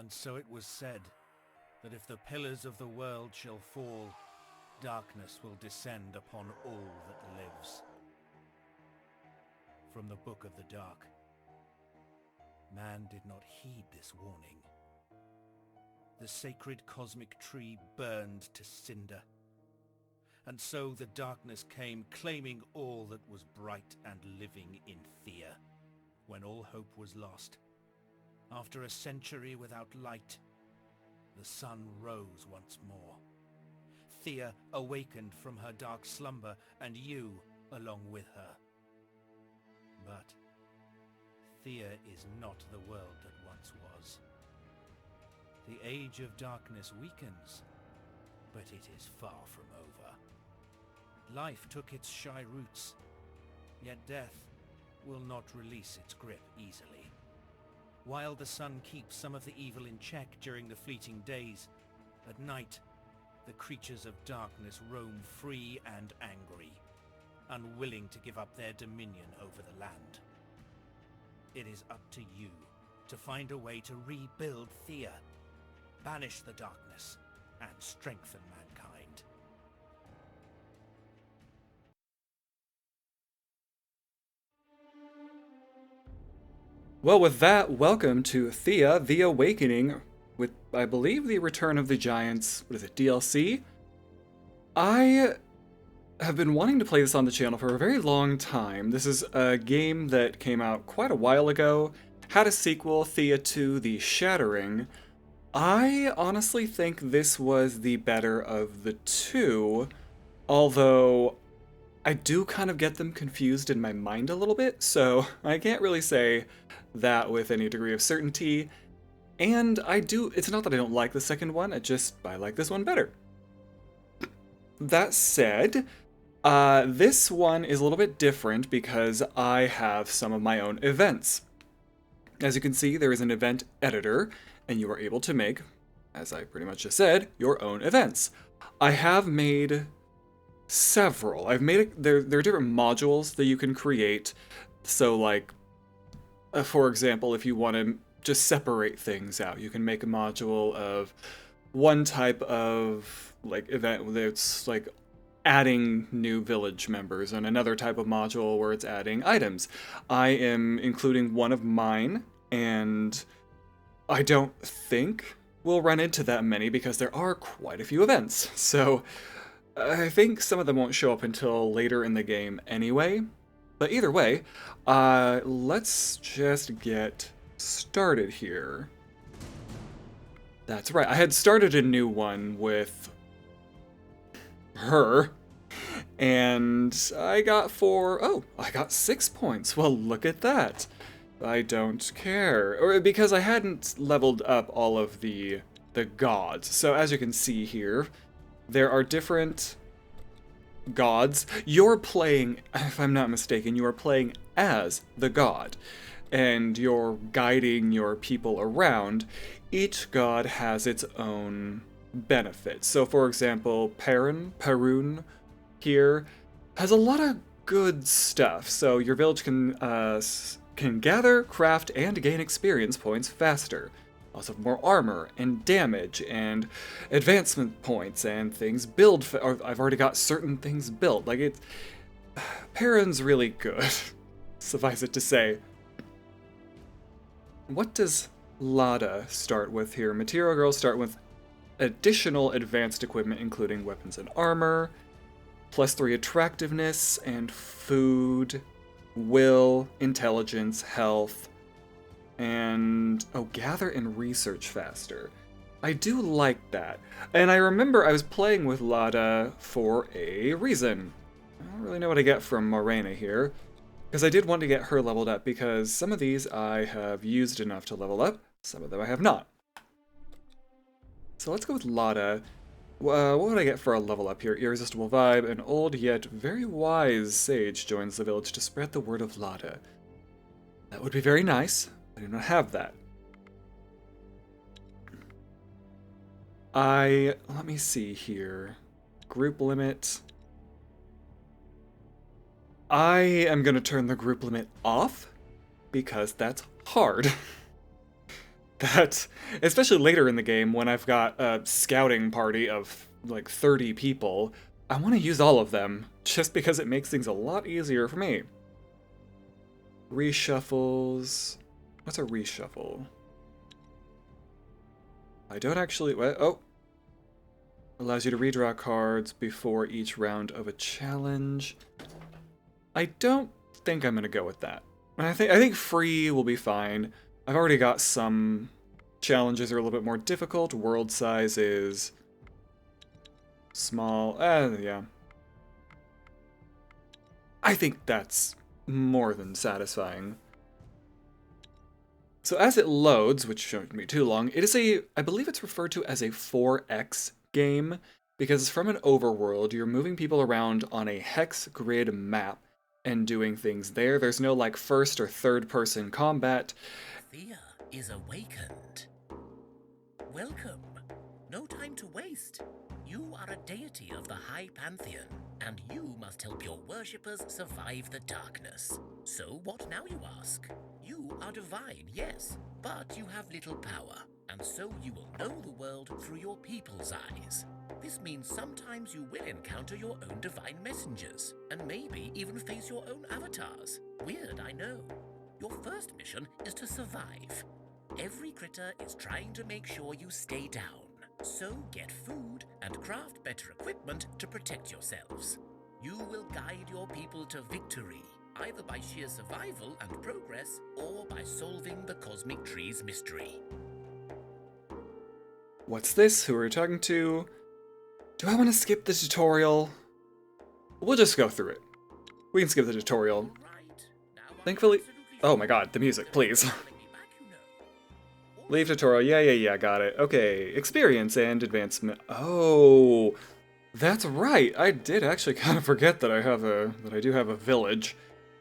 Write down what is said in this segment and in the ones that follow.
And so it was said that if the pillars of the world shall fall, darkness will descend upon all that lives. From the Book of the Dark. Man did not heed this warning. The sacred cosmic tree burned to cinder. And so the darkness came, claiming all that was bright and living in Thea, when all hope was lost. After a century without light, the sun rose once more. Thea awakened from her dark slumber, and you along with her. But Thea is not the world that once was. The age of darkness weakens, but it is far from over. Life took its shy roots, yet death will not release its grip easily. While the sun keeps some of the evil in check during the fleeting days, at night, the creatures of darkness roam free and angry, unwilling to give up their dominion over the land. It is up to you to find a way to rebuild Thea, banish the darkness, and strengthen mankind. Well, with that, welcome to Thea, The Awakening, with, I believe, the Return of the Giants, what is it, DLC? I have been wanting to play this on the channel for a very long time. This is a game that came out quite a while ago, had a sequel, Thea 2, The Shattering. I honestly think this was the better of the two, although I do kind of get them confused in my mind a little bit, so I can't really say that with any degree of certainty. And it's not that I don't like the second one, I like this one better. That said, this one is a little bit different because I have some of my own events. As you can see, there is an event editor, and you are able to make, as I pretty much just said, your own events. I have made several. There are different modules that you can create. So like, for example, if you want to just separate things out, you can make a module of one type of like event that's like adding new village members, and another type of module where it's adding items. I am including one of mine, and I don't think we'll run into that many because there are quite a few events. So I think some of them won't show up until later in the game anyway. But either way, let's just get started here. That's right, I had started a new one with her, and I got 6 points. Well, look at that. I don't care. Or because I hadn't leveled up all of the gods. So as you can see here, there are different gods. You're playing, if I'm not mistaken, you are playing as the god, and you're guiding your people around. Each god has its own benefits. So for example, Perun here has a lot of good stuff. So your village can gather, craft, and gain experience points faster. Also more armor and damage and advancement points and things build. I've already got certain things built. Like Perrin's really good. Suffice it to say. What does Lada start with here? Material girls start with additional advanced equipment, including weapons and armor, +3 attractiveness and food, will, intelligence, health, and gather and research faster. I do like that. And I remember I was playing with Lada for a reason. I don't really know what I get from Morena here, because I did want to get her leveled up, because some of these I have used enough to level up, some of them I have not. So let's go with Lada. What would I get for a level up here? Irresistible vibe. An old yet very wise sage joins the village to spread the word of Lada. That would be very nice. I do not have that. Let me see here. Group limit. I am going to turn the group limit off because that's hard. that, especially later in the game when I've got a scouting party of like 30 people, I want to use all of them, just because it makes things a lot easier for me. Reshuffles. What's a reshuffle? I don't actually... Oh! Allows you to redraw cards before each round of a challenge. I don't think I'm going to go with that. I think free will be fine. I've already got some challenges that are a little bit more difficult. World size is small. Yeah. I think that's more than satisfying. So as it loads, which shouldn't be too long, it is I believe it's referred to as a 4X game, because from an overworld, you're moving people around on a hex grid map and doing things there. There's no like first or third person combat. Thea is awakened. Welcome. No time to waste. You are a deity of the High Pantheon, and you must help your worshippers survive the darkness. So what now, you ask? You are divine, yes, but you have little power, and so you will know the world through your people's eyes. This means sometimes you will encounter your own divine messengers, and maybe even face your own avatars. Weird, I know. Your first mission is to survive. Every critter is trying to make sure you stay down. So get food and craft better equipment to protect yourselves. You will guide your people to victory, either by sheer survival and progress, or by solving the cosmic tree's mystery. What's this? Who are we talking to? Do I want to skip the tutorial? We'll just go through it. We can skip the tutorial. Thankfully... Oh my god, the music, please. Leave tutorial. Yeah, got it. Okay, experience and advancement. Oh, that's right. I did actually kind of forget that I do have a village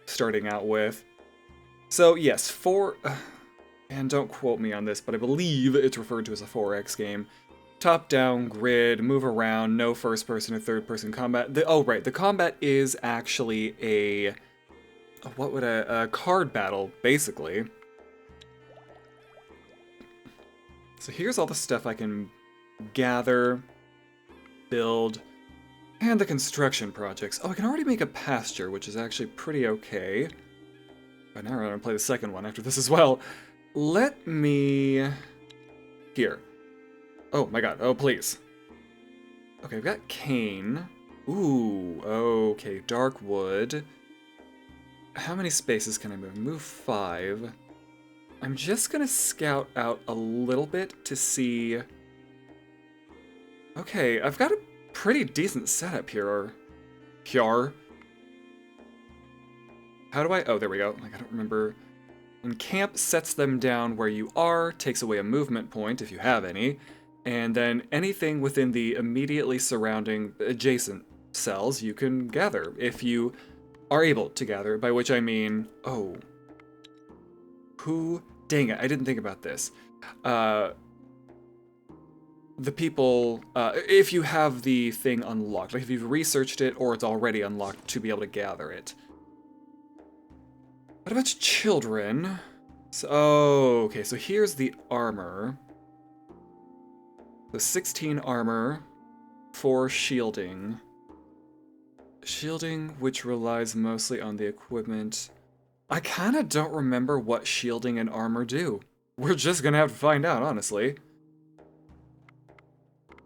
starting out with. So yes, and don't quote me on this, but I believe it's referred to as a 4X game. Top-down grid, move around, no first-person or third-person combat. The combat is actually a card battle, basically. So here's all the stuff I can gather, build, and the construction projects. Oh, I can already make a pasture, which is actually pretty okay. But now I'm going to play the second one after this as well. Let me... Here. Oh my god, oh please. Okay, I've got cane. Ooh, okay, dark wood. How many spaces can I move? Move 5. I'm just gonna scout out a little bit to see... Okay, I've got a pretty decent setup here. How do I... Oh, there we go. Like, I don't remember. And camp sets them down where you are, takes away a movement point if you have any, and then anything within the immediately surrounding adjacent cells you can gather, if you are able to gather, by which I mean... Oh. Who... Dang it, I didn't think about this. The people, if you have the thing unlocked, like if you've researched it or it's already unlocked to be able to gather it. What about children? So, okay, so here's the armor. The 16 armor, 4 shielding. Shielding, which relies mostly on the equipment. I kind of don't remember what shielding and armor do. We're just gonna have to find out, honestly.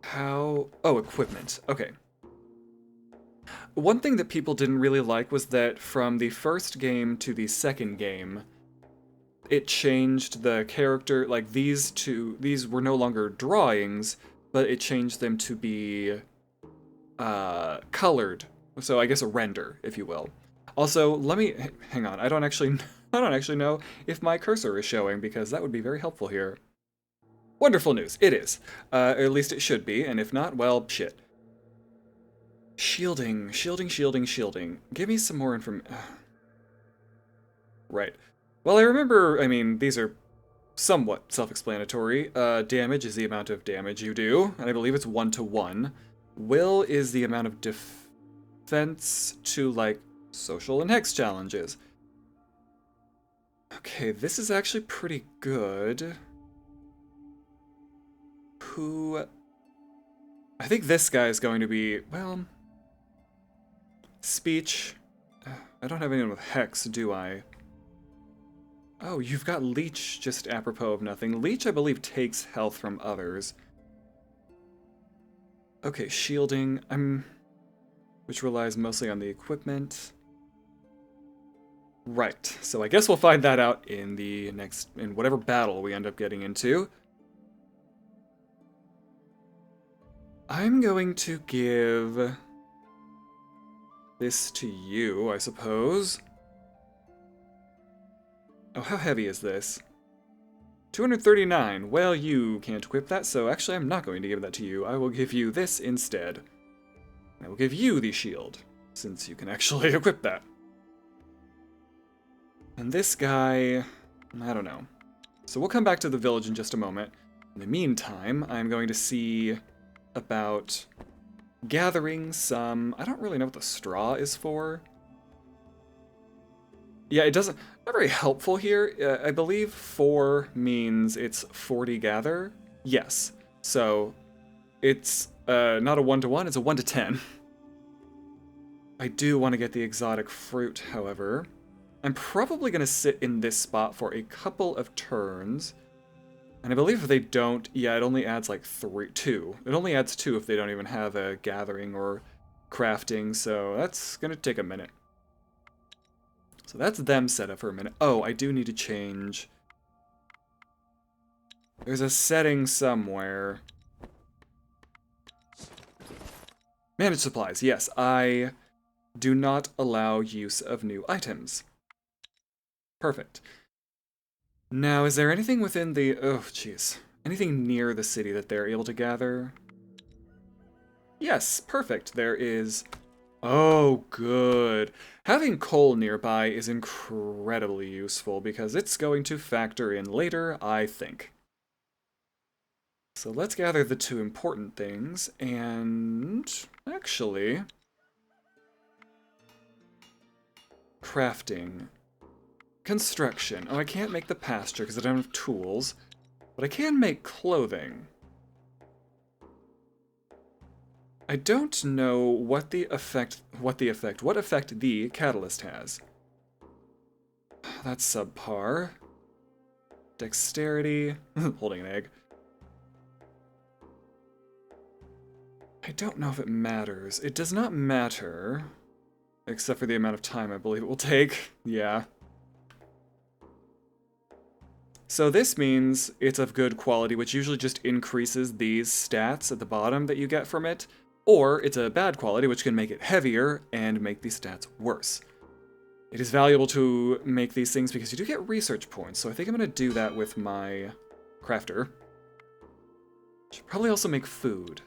How... Oh, equipment. Okay. One thing that people didn't really like was that from the first game to the second game, it changed the character, like these were no longer drawings, but it changed them to be colored. So I guess a render, if you will. Also, let me hang on. I don't actually know if my cursor is showing, because that would be very helpful here. Wonderful news. It is. Or at least it should be, and if not, well, shit. Shielding. Give me some more information. Right. Well, I remember, I mean, these are somewhat self-explanatory. Damage is the amount of damage you do, and I believe it's 1-to-1. Will is the amount of defense to, like, social and hex challenges. Okay, this is actually pretty good. who... I think this guy is going to be, well... Speech. I don't have anyone with Hex, do I? Oh, you've got Leech just apropos of nothing. Leech, I believe, takes health from others. Okay, shielding. Which relies mostly on the equipment. Right, so I guess we'll find that out in the in whatever battle we end up getting into. I'm going to give this to you, I suppose. Oh, how heavy is this? 239. Well, you can't equip that, so actually I'm not going to give that to you. I will give you this instead. I will give you the shield, since you can actually equip that. And this guy, I don't know. So we'll come back to the village in just a moment. In the meantime, I'm going to see about gathering some... I don't really know what the straw is for. Yeah, it doesn't... Not very helpful here. I believe 4 means it's 40 gather. Yes. So it's not a 1-to-1, it's a 1-to-10. I do want to get the exotic fruit, however. I'm probably going to sit in this spot for a couple of turns. And I believe if they don't, yeah, it only adds like 2. It only adds 2 if they don't even have a gathering or crafting, so that's going to take a minute. So that's them set up for a minute. Oh, I do need to change. There's a setting somewhere. Manage supplies, yes, I do not allow use of new items. Perfect. Now, is there anything within the... Oh, jeez. Anything near the city that they're able to gather? Yes, perfect. There is... Oh, good. Having coal nearby is incredibly useful because it's going to factor in later, I think. So let's gather the 2 important things, and... Actually... Crafting. Construction. Oh, I can't make the pasture because I don't have tools, but I can make clothing. I don't know what effect the catalyst has. That's subpar. Dexterity. Holding an egg. I don't know if it matters. It does not matter. Except for the amount of time I believe it will take. Yeah. So this means it's of good quality, which usually just increases these stats at the bottom that you get from it. Or it's a bad quality, which can make it heavier and make these stats worse. It is valuable to make these things because you do get research points, so I think I'm going to do that with my crafter. Should probably also make food,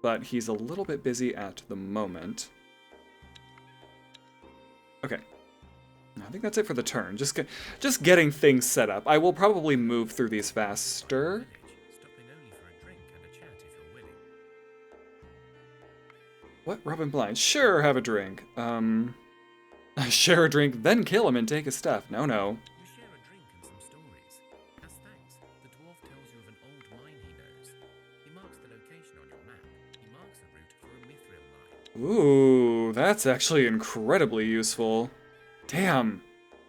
but he's a little bit busy at the moment. Okay. I think that's it for the turn. Just getting things set up. I will probably move through these faster. What? Robin Blind? Sure, have a drink. Share a drink, then kill him and take his stuff. No. You share a drink and some stories. As thanks, the dwarf tells you of an old mine he knows. He marks the location on your map. He marks a route for a mithril mine. Ooh, that's actually incredibly useful. Damn.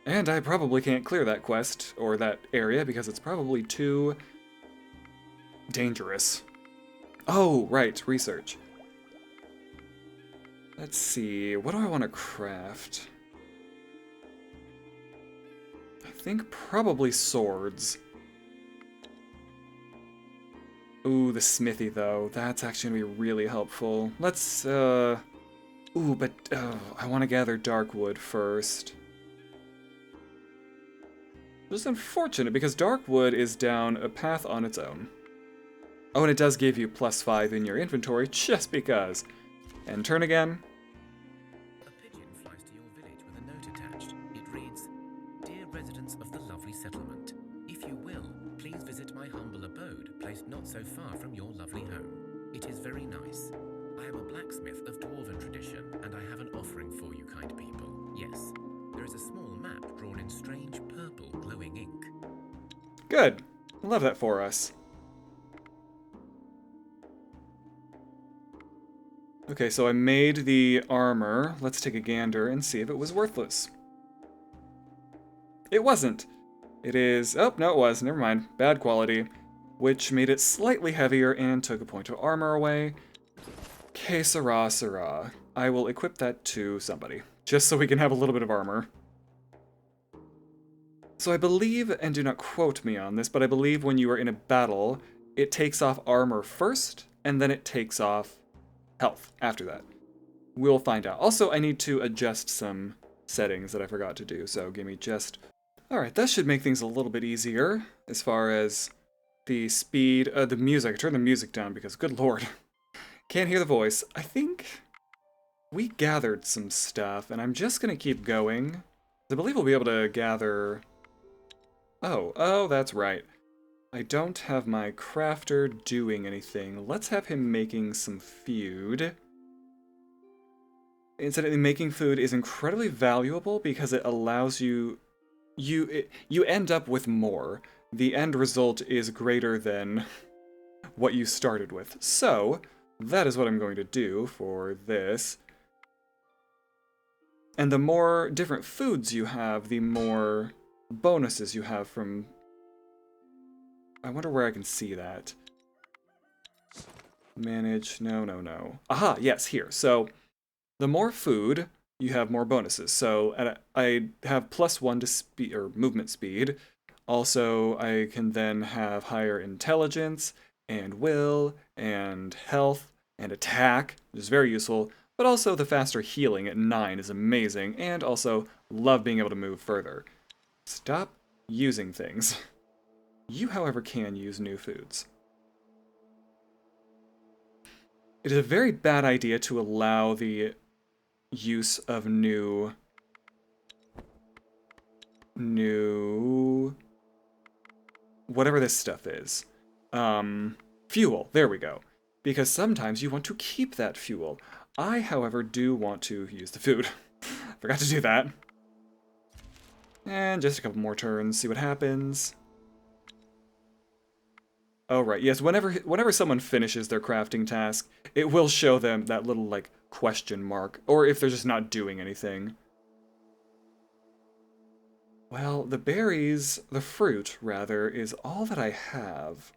And I probably can't clear that quest, or that area, because it's probably too dangerous. Oh, right, research. Let's see, what do I want to craft? I think probably swords. Ooh, the smithy, though. That's actually going to be really helpful. Let's, Ooh, but I want to gather dark wood first. Which is unfortunate, because dark wood is down a path on its own. Oh, and it does give you +5 in your inventory, just because. And turn again. A pigeon flies to your village with a note attached. It reads, "Dear residents of the lovely settlement, if you will, please visit my humble abode, placed not so far from your lovely home. It is very nice. I am a blacksmith of dwarven tradition, and I have an offering for you, kind people. Yes, there is a small map drawn in strange purple glowing ink." Good. I love that for us. Okay, so I made the armor. Let's take a gander and see if it was worthless. It wasn't. It is... Oh, no, it was. Never mind. Bad quality. Which made it slightly heavier and took a point of armor away. Que sera, sera. I will equip that to somebody, just so we can have a little bit of armor. So I believe, and do not quote me on this, but I believe when you are in a battle, it takes off armor first, and then it takes off health after that. We'll find out. Also, I need to adjust some settings that I forgot to do, so give me just... Alright, that should make things a little bit easier as far as the speed, the music. I turned the music down because, good lord, can't hear the voice. I think we gathered some stuff, and I'm just going to keep going. I believe we'll be able to gather... Oh, that's right. I don't have my crafter doing anything. Let's have him making some food. Incidentally, making food is incredibly valuable because it allows you... You end up with more. The end result is greater than what you started with. So, that is what I'm going to do for this. And the more different foods you have, the more bonuses you have from... I wonder where I can see that. Manage... No. Aha, yes, here. So, the more food, you have more bonuses. So, I have +1 to speed, or movement speed. Also, I can then have higher intelligence, and will, and health, and attack, which is very useful. But also, the faster healing at 9 is amazing, and also, love being able to move further. Stop using things. You, however, can use new foods. It is a very bad idea to allow the use of new... whatever this stuff is. Fuel, there we go. Because sometimes you want to keep that fuel. I, however, do want to use the food. Forgot to do that. And just a couple more turns, see what happens. Oh, right, yes, whenever someone finishes their crafting task, it will show them that little, like, question mark, or if they're just not doing anything. Well, the berries, the fruit, rather, is all that I have.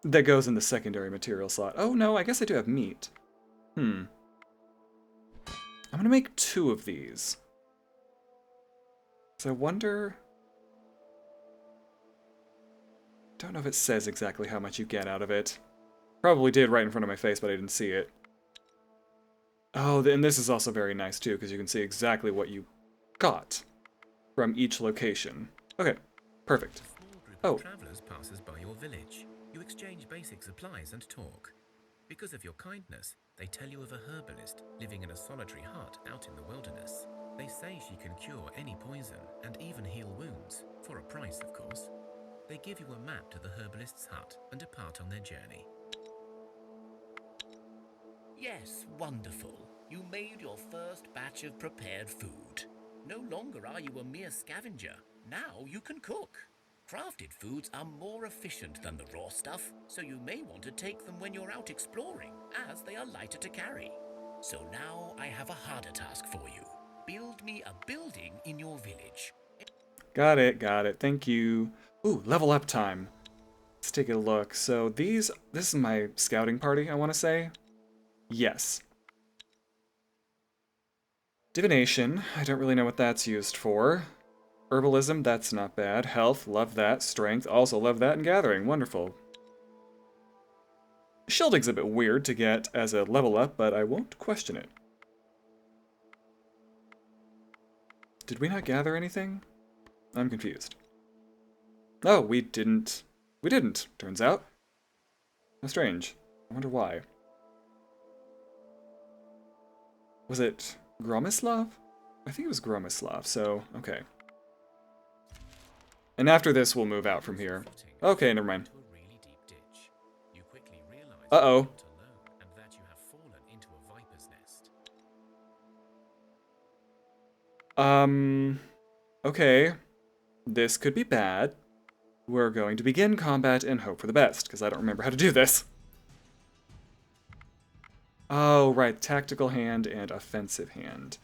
That goes in the secondary material slot. Oh, no, I guess I do have meat. I'm gonna make 2 of these. So I wonder... Don't know if it says exactly how much you get out of it. Probably did right in front of my face, but I didn't see it. Oh, and this is also very nice, too, because you can see exactly what you got from each location. Okay, perfect. A small group of travelers passes by your village. You exchange basic supplies and talk. Because of your kindness, they tell you of a herbalist living in a solitary hut out in the wilderness. They say she can cure any poison and even heal wounds, for a price, of course. They give you a map to the herbalist's hut and depart on their journey. Yes, wonderful. You made your first batch of prepared food. No longer are you a mere scavenger. Now you can cook. Crafted foods are more efficient than the raw stuff, so you may want to take them when you're out exploring, as they are lighter to carry. So now I have a harder task for you. Build me a building in your village. Got it. Thank you. Ooh, level up time. Let's take a look. So this is my scouting party, I want to say. Yes. Divination, I don't really know what that's used for. Herbalism, that's not bad. Health, love that. Strength, also love that. And gathering, wonderful. Shielding's a bit weird to get as a level up, but I won't question it. Did we not gather anything? I'm confused. Oh, we didn't. We didn't, turns out. How strange. I wonder why. Was it Gromislav? I think it was Gromislav, so, okay. And after this, we'll move out from here. Okay, never mind. Uh-oh. Okay. This could be bad. We're going to begin combat and hope for the best, because I don't remember how to do this. Oh, right. Tactical hand and offensive hand.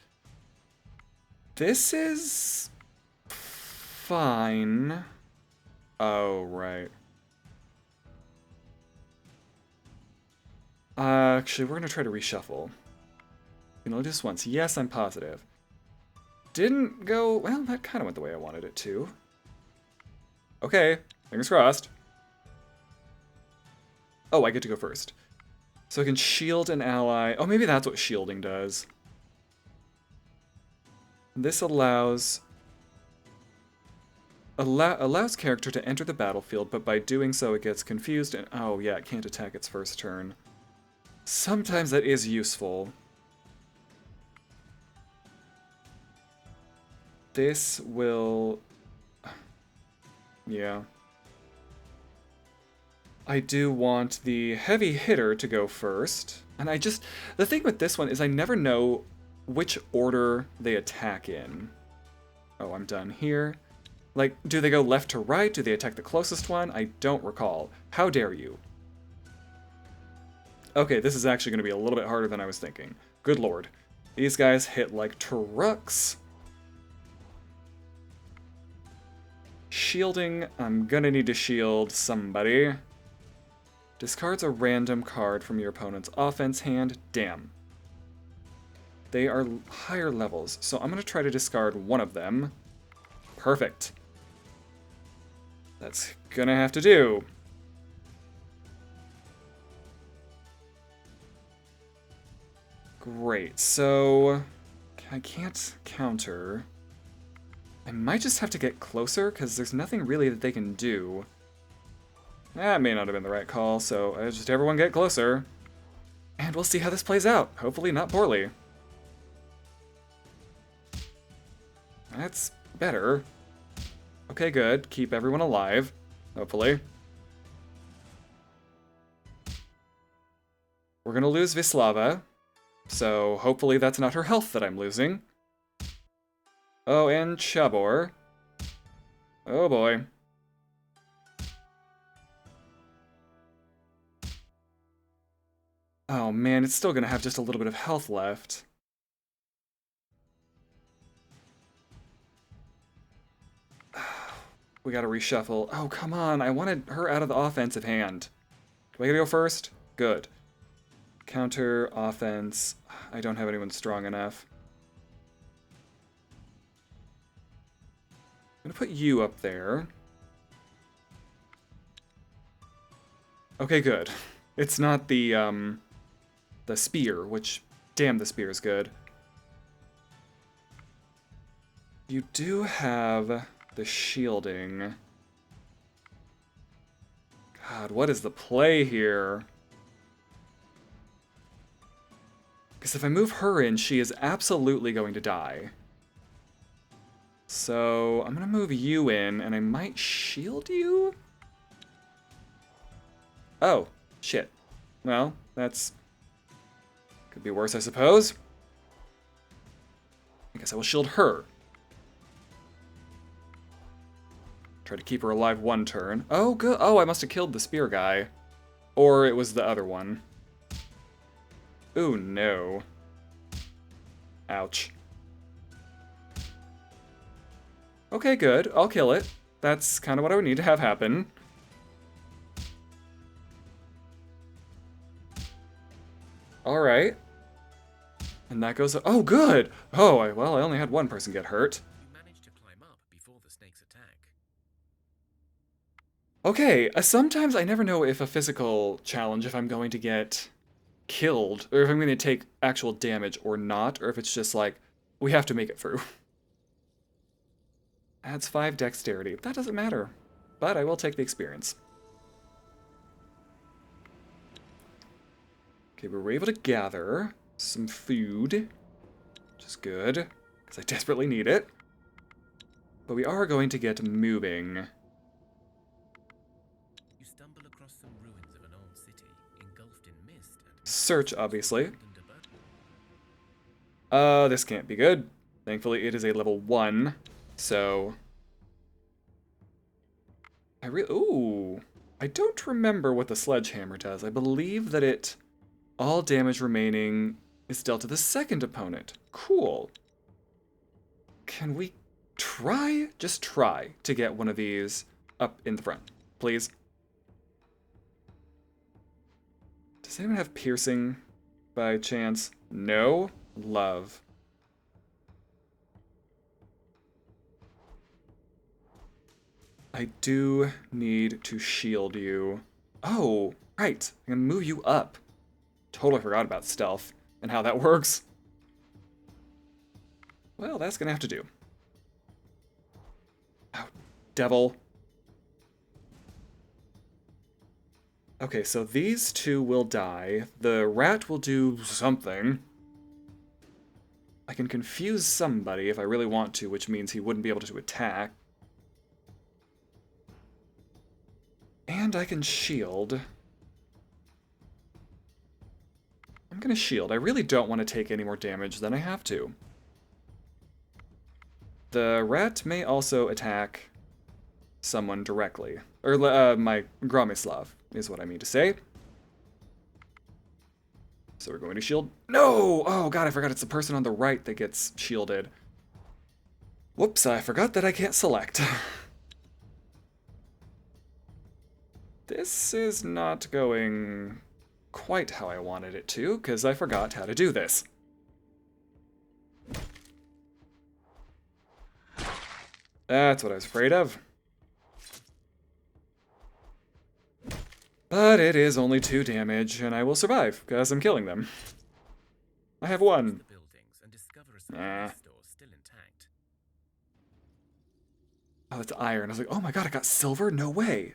This is fine. Oh, right. Actually, we're going to try to reshuffle. You can only do this once. Yes, I'm positive. Didn't go... Well, that kind of went the way I wanted it to. Okay. Fingers crossed. Oh, I get to go first. So I can shield an ally. Oh, maybe that's what shielding does. This allows character to enter the battlefield, but by doing so it gets confused and... Oh, yeah, it can't attack its first turn. Sometimes that is useful. This will... Yeah. I do want the heavy hitter to go first. And I just... The thing with this one is I never know which order they attack in. Oh, I'm done here. Like, do they go left to right? Do they attack the closest one? I don't recall. How dare you? Okay, this is actually going to be a little bit harder than I was thinking. Good lord. These guys hit like trucks. Shielding, I'm gonna need to shield somebody. Discards a random card from your opponent's offense hand. Damn. They are higher levels, so I'm gonna try to discard one of them. Perfect. That's gonna have to do. Great, so I can't counter. I might just have to get closer, because there's nothing really that they can do. That may not have been the right call, so just everyone get closer. And we'll see how this plays out. Hopefully not poorly. That's better. Okay, good. Keep everyone alive. Hopefully. We're gonna lose Vislava. So hopefully that's not her health that I'm losing. Oh, and Chabor. Oh boy. Oh man, it's still gonna have just a little bit of health left. We gotta reshuffle. Oh, come on, I wanted her out of the offensive hand. Do I gotta go first? Good. Counter, offense. I don't have anyone strong enough. I'm gonna put you up there. Okay, good. It's not the spear, which, damn, the spear is good. You do have the shielding. God, what is the play here? Because if I move her in, she is absolutely going to die. So, I'm going to move you in, and I might shield you? Oh, shit. Well, that's... could be worse, I suppose. I guess I will shield her. Try to keep her alive one turn. Oh, good. Oh, I must have killed the spear guy. Or it was the other one. Ooh, no. Ouch. Okay, good. I'll kill it. That's kind of what I would need to have happen. Alright. And that goes... Oh, good! Oh, well, I only had one person get hurt. You managed to climb up before the snake's attack. Okay, sometimes I never know if a physical challenge, if I'm going to get killed, or if I'm going to take actual damage or not, or if it's just like, we have to make it through. Adds 5 dexterity. That doesn't matter, but I will take the experience. Okay, we were able to gather some food, which is good, because I desperately need it. But we are going to get moving. You stumble across some ruins of an old city, engulfed in mist and... Search, obviously. under burden. This can't be good. Thankfully, it is a level 1, so... Ooh! I don't remember what the sledgehammer does. I believe that it All damage remaining is dealt to the second opponent. Cool. Can we try, just try, to get one of these up in the front, please? Does anyone have piercing by chance? No? Love. I do need to shield you. Oh, right. I can move you up. Totally forgot about stealth and how that works. Well, that's gonna have to do. Oh, devil. Okay, so these two will die. The rat will do something. I can confuse somebody if I really want to, which means he wouldn't be able to attack. And I can shield. I'm gonna shield. I really don't want to take any more damage than I have to. The rat may also attack someone directly. Or my Gromislav is what I mean to say. So we're going to shield. No! Oh god, I forgot it's the person on the right that gets shielded. Whoops, I forgot that I can't select. This is not going quite how I wanted it to, because I forgot how to do this. That's what I was afraid of. But it is only 2 damage, and I will survive, because I'm killing them. I have 1. Nah. Oh, that's iron. I was like, oh my god, I got silver? No way.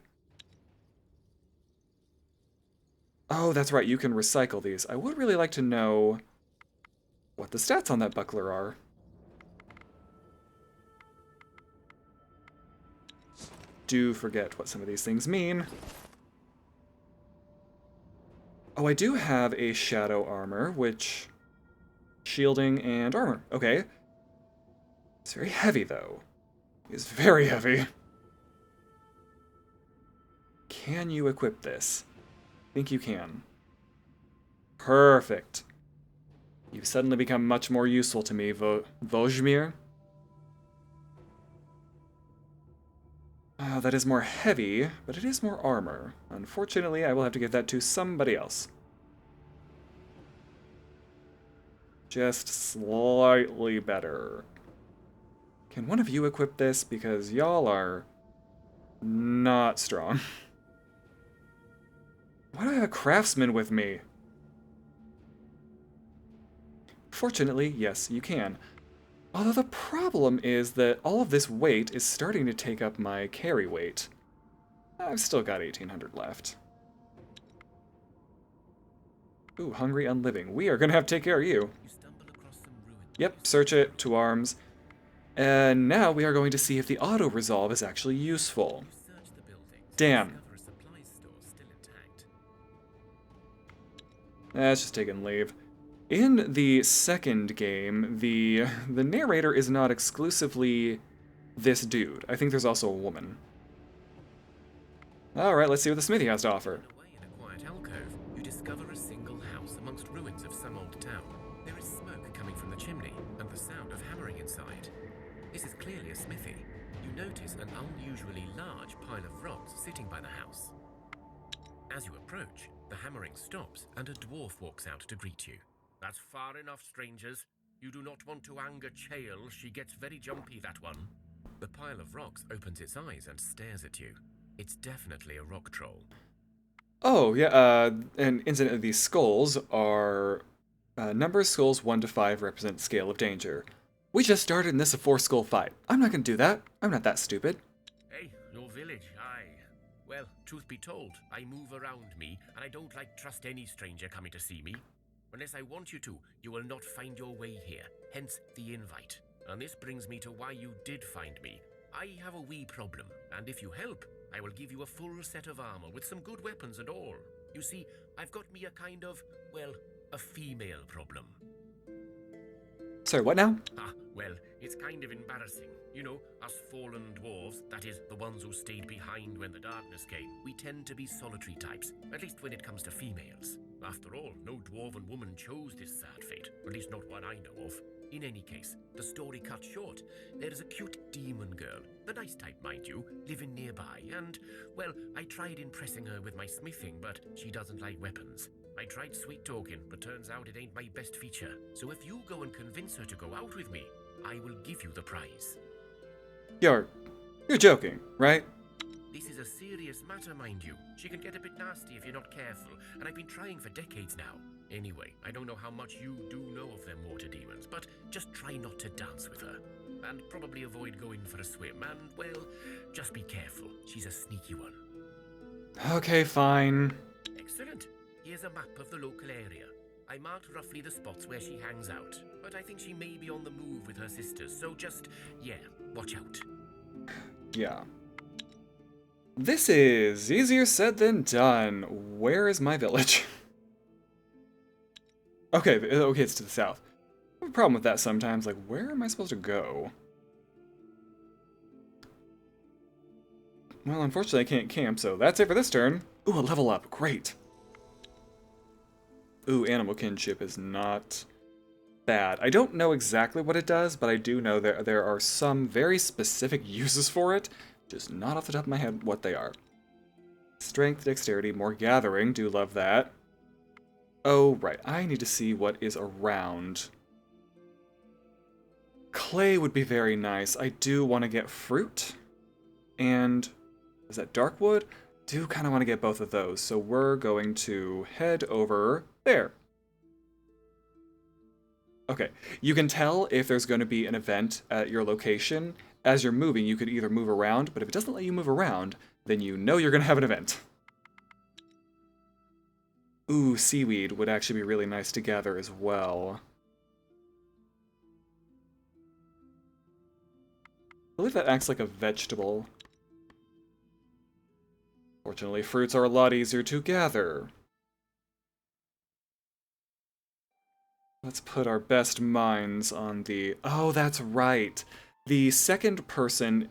Oh, that's right, you can recycle these. I would really like to know what the stats on that buckler are. Do forget what some of these things mean. Oh, I do have a shadow armor, which... shielding and armor. Okay. It's very heavy, though. It's very heavy. Can you equip this? I think you can. Perfect. You've suddenly become much more useful to me, Vojmir. That is more heavy, but it is more armor. Unfortunately, I will have to give that to somebody else. Just slightly better. Can one of you equip this? Because y'all are not strong. Why do I have a craftsman with me? Fortunately, yes, you can. Although the problem is that all of this weight is starting to take up my carry weight. I've still got 1800 left. Ooh, hungry and living. We are gonna have to take care of you. Yep, search it, to arms. And now we are going to see if the auto-resolve is actually useful. Damn. Let's just take and leave. In the second game, the narrator is not exclusively this dude. I think there's also a woman. Alright, let's see what the smithy has to offer. In a quiet alcove, you discover a single house amongst ruins of some old town. There is smoke coming from the chimney, and the sound of hammering inside. This is clearly a smithy. You notice an unusually large pile of rocks sitting by the house. As you approach, the hammering stops, and a dwarf walks out to greet you. That's far enough, strangers. You do not want to anger Chael. She gets very jumpy, that one. The pile of rocks opens its eyes and stares at you. It's definitely a rock troll. Oh, yeah, and incidentally, these skulls are... number of skulls 1 to 5 represent scale of danger. We just started in this a 4-skull fight. I'm not gonna do that. I'm not that stupid. Hey, your village, aye. Well, truth be told, I move around me, and I don't like trust any stranger coming to see me. Unless I want you to, you will not find your way here, hence the invite. And this brings me to why you did find me. I have a wee problem, and if you help, I will give you a full set of armor with some good weapons and all. You see, I've got me a kind of, well, a female problem. Sorry, what now? Ah, well, it's kind of embarrassing. You know, us fallen dwarves, that is, the ones who stayed behind when the darkness came, we tend to be solitary types, at least when it comes to females. After all, no dwarven woman chose this sad fate, at least not one I know of. In any case, the story cut short, there is a cute demon girl, the nice type mind you, living nearby, and, well, I tried impressing her with my smithing, but she doesn't like weapons. I tried sweet talking, but turns out it ain't my best feature. So if you go and convince her to go out with me, I will give you the prize. You're joking, right? This is a serious matter, mind you. She can get a bit nasty if you're not careful, and I've been trying for decades now. Anyway, I don't know how much you do know of them water demons, but just try not to dance with her. And probably avoid going for a swim, and, well, just be careful. She's a sneaky one. Okay, fine. Excellent. Here's a map of the local area. I marked roughly the spots where she hangs out, but I think she may be on the move with her sisters, so just, yeah, watch out. Yeah. This is easier said than done. Where is my village? Okay, it's to the south. I have a problem with that sometimes. Like, where am I supposed to go? Well, unfortunately, I can't camp, so that's it for this turn. Ooh, a level up. Great. Ooh, animal kinship is not bad. I don't know exactly what it does, but I do know that there are some very specific uses for it. Just not off the top of my head what they are. Strength, dexterity, more gathering. Do love that. Oh, right. I need to see what is around. Clay would be very nice. I do want to get fruit. And is that dark wood? Do kind of want to get both of those. So we're going to head over there. Okay. You can tell if there's going to be an event at your location. As you're moving, you could either move around, but if it doesn't let you move around, then you know you're going to have an event. Ooh, seaweed would actually be really nice to gather as well. I believe that acts like a vegetable. Fortunately, fruits are a lot easier to gather. Let's put our best minds on the... Oh, that's right. The second person...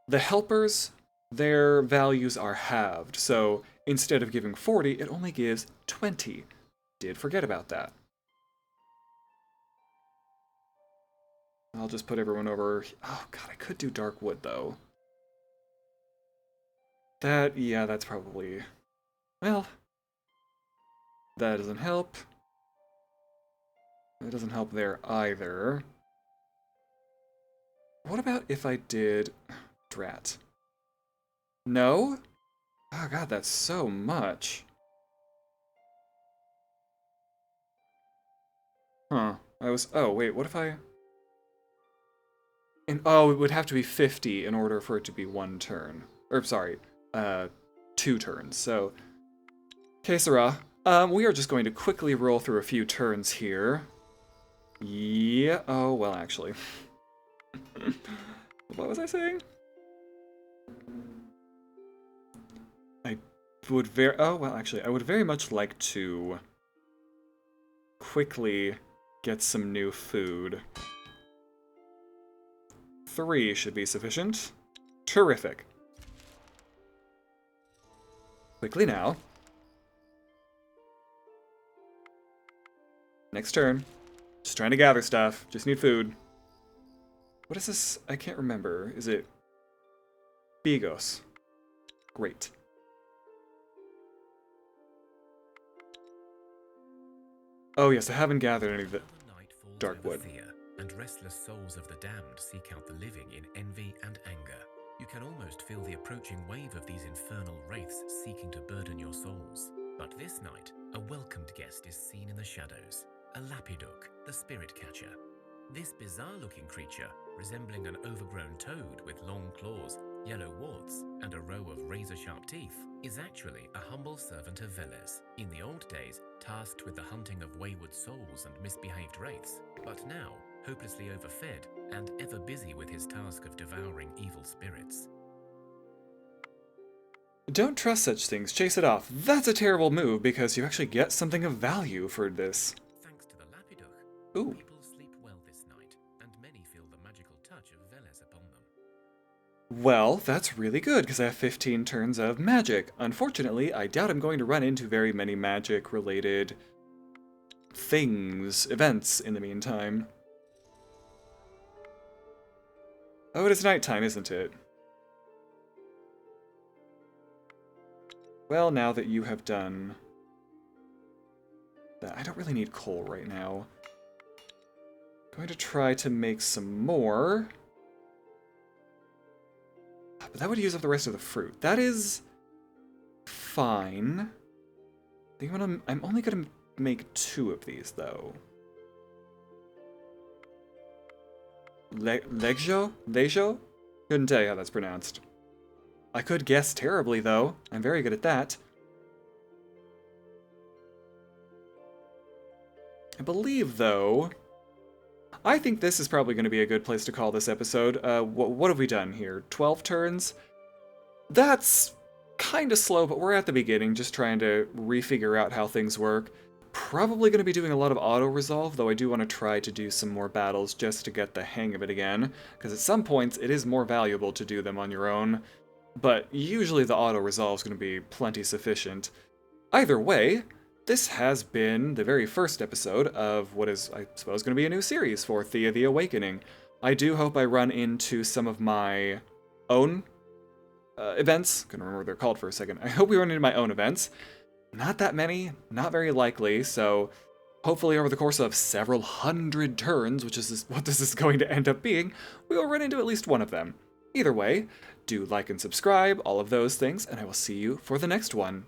the helpers, their values are halved. So instead of giving 40, it only gives 20. Did forget about that. I'll just put everyone over... Oh, God, I could do dark wood, though. Yeah, that's probably... Well, that doesn't help. That doesn't help there either. What about if I did... Drat. No? Oh god, that's so much. Huh. Oh, wait, what if I... Oh, it would have to be 50 in order for it to be one turn. Or, sorry, 2 turns. So, que sera. We are just going to quickly roll through a few turns here. Yeah, oh, well, actually. What was I saying? I would very much like to quickly get some new food. 3 should be sufficient. Terrific. Quickly now. Next turn. Just trying to gather stuff. Just need food. What is this? I can't remember. Is it Bigos? Great. Oh yes, I haven't gathered any of the dark wood. Thea, and restless souls of the damned seek out the living in envy and anger. You can almost feel the approaching wave of these infernal wraiths seeking to burden your souls. But this night, a welcomed guest is seen in the shadows. A lapidok, the spirit catcher. This bizarre-looking creature, resembling an overgrown toad with long claws, yellow warts, and a row of razor-sharp teeth, is actually a humble servant of Velez, in the old days tasked with the hunting of wayward souls and misbehaved wraiths, but now hopelessly overfed and ever busy with his task of devouring evil spirits. Don't trust such things, chase it off. That's a terrible move because you actually get something of value for this. Thanks to the lapidok, Ooh. people sleep well this night, and many feel the magical touch of Velez upon them. Well, that's really good, because I have 15 turns of magic. Unfortunately, I doubt I'm going to run into very many magic-related things, events, in the meantime. Oh, it is nighttime, isn't it? Well, now that you have done that, I don't really need coal right now. Going to try to make some more. But that would use up the rest of the fruit. That is fine. I'm only going to make 2 of these, though. Legjo? Lejo? Couldn't tell you how that's pronounced. I could guess terribly, though. I'm very good at that. I believe, though... I think this is probably going to be a good place to call this episode. What have we done here? 12 turns? That's kind of slow, but we're at the beginning, just trying to refigure out how things work. Probably going to be doing a lot of auto-resolve, though I do want to try to do some more battles just to get the hang of it again, because at some points it is more valuable to do them on your own, but usually the auto-resolve is going to be plenty sufficient. Either way, this has been the very first episode of what is, I suppose, going to be a new series for Thea the Awakening. I do hope I run into some of my own events. Couldn't remember what they're called for a second. I hope we run into my own events. Not that many, not very likely, so hopefully over the course of several hundred turns, which is what this is going to end up being, we will run into at least one of them. Either way, do like and subscribe, all of those things, and I will see you for the next one.